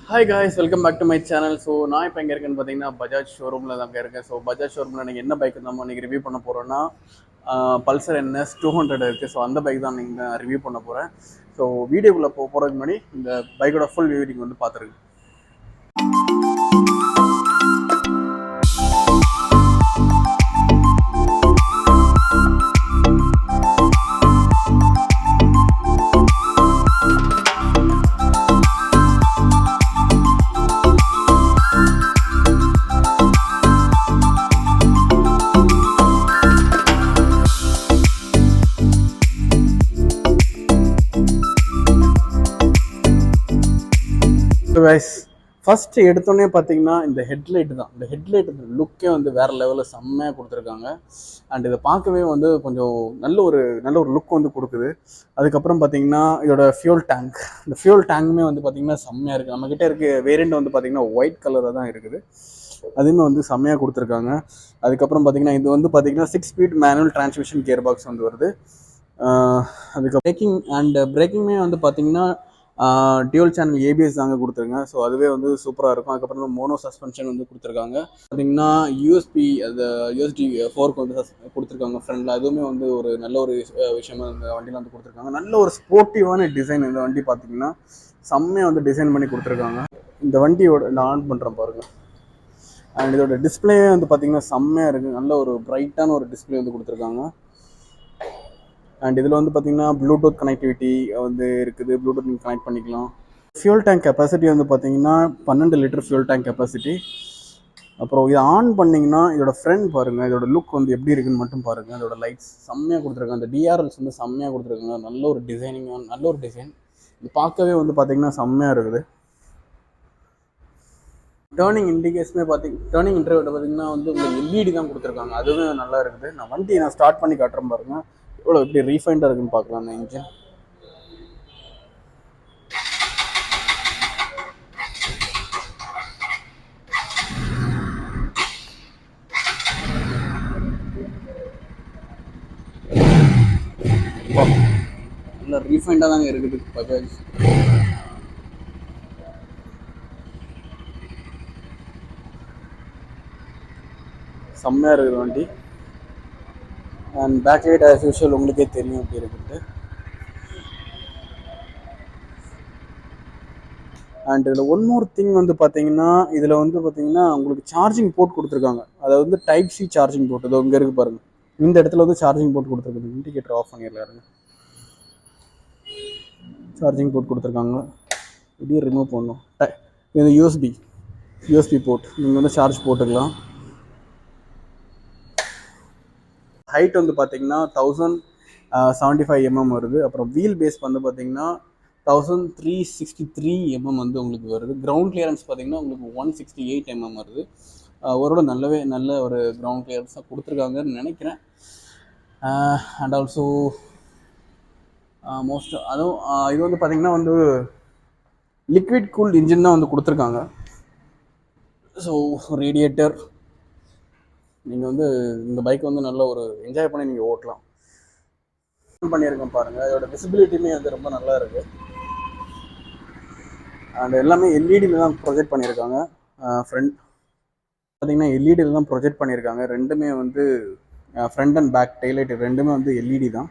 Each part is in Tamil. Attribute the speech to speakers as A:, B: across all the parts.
A: Hi guys, welcome back to my channel. So நான் இப்போ எங்கே இருக்கேன்னு பார்த்தீங்கன்னா பஜாஜ் ஷோரூமில் தான் இருக்கேன். ஸோ பஜாஜ் ஷோரூமில் நீங்கள் என்ன பைக் நம்ம இன்றைக்கி ரிவ்யூ பண்ண போகிறோன்னா பல்சர் NS 200 இருக்குது. ஸோ அந்த பைக் தான் நீங்கள் ரிவ்யூ பண்ண போகிறேன். ஸோ வீடியோக்குள்ளே போகிறதுக்கு முன்னாடி இந்த பைக்கோட ஃபுல் வியூ நீங்கள் வந்து பார்த்துருங்க. கைஸ், ஃபஸ்ட்டு எடுத்தோடனே பார்த்தீங்கன்னா இந்த ஹெட்லைட்டு தான். இந்த ஹெட்லைட் லுக்கே வந்து வேறு லெவலில் செம்மையாக கொடுத்துருக்காங்க. அண்ட் இதை பார்க்கவே வந்து கொஞ்சம் நல்ல ஒரு லுக் வந்து கொடுக்குது. அதுக்கப்புறம் பார்த்தீங்கன்னா இதோட ஃபியூல் டேங்க், இந்த ஃபியூல் டேங்குமே வந்து பார்த்திங்கன்னா செம்மையாக இருக்குது. நம்மக்கிட்ட இருக்க வேரியண்ட் வந்து பார்த்திங்கன்னா ஒயிட் கலரில் தான் இருக்குது. அதுவுமே வந்து செம்மையாக கொடுத்துருக்காங்க. அதுக்கப்புறம் பார்த்திங்கன்னா இது வந்து பார்த்திங்கன்னா 6 speed manual transmission gear box வந்து வருது. அதுக்கு பிரேக்கிங்குமே வந்து பார்த்திங்கன்னா டியூல் சேனல் ABS தாங்க கொடுத்துருங்க. ஸோ அதுவே வந்து சூப்பராக இருக்கும். அதுக்கப்புறம் மோனோ சஸ்பென்ஷன் வந்து கொடுத்துருக்காங்க. பார்த்தீங்கன்னா USD 4 வந்து கொடுத்துருக்காங்க ஃப்ரண்டில். அதுவுமே வந்து ஒரு நல்ல ஒரு விஷயமா இந்த வண்டியில் வந்து கொடுத்துருக்காங்க. நல்ல ஒரு ஸ்போர்ட்டிவான டிசைன் இந்த வண்டி பார்த்தீங்கன்னா செம்மையாக வந்து டிசைன் பண்ணி கொடுத்துருக்காங்க. இந்த வண்டியோட நான் ஆன் பண்ணுறேன் பாருங்கள். அண்ட் இதோட டிஸ்பிளே வந்து பார்த்திங்கன்னா செம்மையாக இருக்குது. நல்ல ஒரு பிரைட்டான ஒரு டிஸ்பிளே வந்து கொடுத்துருக்காங்க. அண்ட் இதில் வந்து பார்த்திங்கன்னா ப்ளூடூத் கனெக்டிவிட்டி வந்து இருக்குது. ப்ளூடூத் நீங்கள் கனெக்ட் பண்ணிக்கலாம். ஃபியூல் டேங்க் கெப்பாசிட்டி வந்து பார்த்திங்கன்னா 12 லிட்டர் ஃபியூல் டேங்க் கெப்பாசிட்டி. அப்புறம் இதை ஆன் பண்ணிங்கன்னா இதோட ஃப்ரண்ட் பாருங்கள், இதோட லுக் வந்து எப்படி இருக்குன்னு மட்டும் பாருங்கள். இதோட லைட்ஸ் செம்மையாக கொடுத்துருக்காங்க. அந்த DRLs வந்து செம்மையாக கொடுத்துருக்காங்க. நல்ல ஒரு டிசைனிங்காக நல்ல ஒரு டிசைன். இது பார்க்கவே வந்து பார்த்திங்கன்னா செம்மையாக இருக்குது. டேர்னிங் இண்டிகேஷனே டேர்னிங் இன்டர்வியூவில் பார்த்திங்கன்னா வந்து உங்களுக்கு LED தான் கொடுத்துருக்காங்க. அதுவே நல்லா இருக்குது. நான் ஸ்டார்ட் பண்ணி காட்டுறேன் பாருங்கள். இவ்வளோ எப்படி ரீஃபைண்டாக இருக்குன்னு பார்க்கலாம். அந்த இன்ஜின் நல்லா ரீஃபைண்டாக தாங்க இருக்குது பஜாஜ். செம்மையாக இருக்குது வண்டி. And back light as usual உங்களுக்கே தெரியும் எப்படி இருக்குது. அண்ட் இதில் ஒன் மோர் திங் வந்து பார்த்தீங்கன்னா இதில் வந்து பார்த்தீங்கன்னா உங்களுக்கு சார்ஜிங் போர்ட் கொடுத்துருக்காங்க. அதை வந்து டைப் C சார்ஜிங் போர்ட். இது இங்கே இருக்குது பாருங்கள். இந்த இடத்துல வந்து சார்ஜிங் போர்ட் கொடுத்துருக்குது. இண்டிகேட்டர் ஆஃப் பண்ணிடலாருங்க. சார்ஜிங் போர்ட் கொடுத்துருக்காங்க. இப்படியே ரிமூவ் பண்ணணும். இது USB போர்ட். நீங்கள் வந்து சார்ஜ் போட்டுக்கலாம். ஹைட் வந்து பார்த்தீங்கன்னா 1075 mm வருது. அப்புறம் வீல் பேஸ் வந்து பார்த்தீங்கன்னா 1363 mm வந்து உங்களுக்கு வருது. கிரவுண்ட் கிளியரன்ஸ் பார்த்தீங்கன்னா உங்களுக்கு 168 mm வருது. அவரோட நல்ல ஒரு கிரவுண்ட் கிளியரன்ஸாக கொடுத்துருக்காங்கன்னு நினைக்கிறேன். அண்ட் ஆல்சோ அதுவும் இது வந்து பார்த்திங்கன்னா வந்து லிக்விட் கூல்ட் இன்ஜின் தான் வந்து கொடுத்துருக்காங்க. ஸோ ரேடியேட்டர் நீங்கள் வந்து இந்த பைக் வந்து நல்ல ஒரு என்ஜாய் பண்ணி நீங்கள் ஓட்டலாம். பண்ணியிருக்கேன் பாருங்கள். இதோட விசிபிலிட்டியுமே வந்து ரொம்ப நல்லா இருக்குது. அண்ட் எல்லாமே LED தான் ப்ரொஜெக்ட் பண்ணியிருக்காங்க. ஃப்ரண்ட் பார்த்திங்கன்னா LED தான் ப்ரொஜெக்ட் பண்ணியிருக்காங்க. ரெண்டுமே வந்து ஃப்ரண்ட் அண்ட் பேக் டெய்லைட் ரெண்டுமே வந்து LED தான்.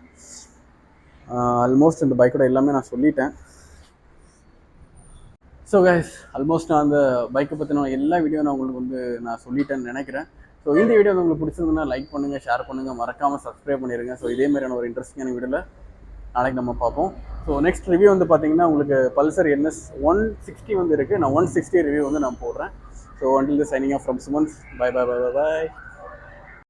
A: ஆல்மோஸ்ட் இந்த பைக்கோட எல்லாமே நான் சொல்லிட்டேன். ஸோ கைஸ், ஆல்மோஸ்ட் நான் அந்த பைக்கை பற்றின எல்லா வீடியோ நான் உங்களுக்கு வந்து நான் சொல்லிட்டேன்னு நினைக்கிறேன். ஸோ இந்த வீடியோ உங்களுக்கு பிடிச்சிருந்ததுன்னா லைக் பண்ணுங்கள், ஷேர் பண்ணுங்கள், மறக்காமல் சப்ஸ்கிரைப் பண்ணிடுங்க. ஸோ இதேமாதிரியான ஒரு இன்ட்ரெஸ்டிங்கான வீடியோவில் நாளைக்கு நம்ம பார்ப்போம். ஸோ நெக்ஸ்ட் ரிவ்யூ வந்து பார்த்தீங்கன்னா உங்களுக்கு பல்சர் NS 160 வந்து இருக்குது. நான் 160 ரிவ்யூ வந்து நான் போடுறேன். So until the signing off from Sumant. Bye.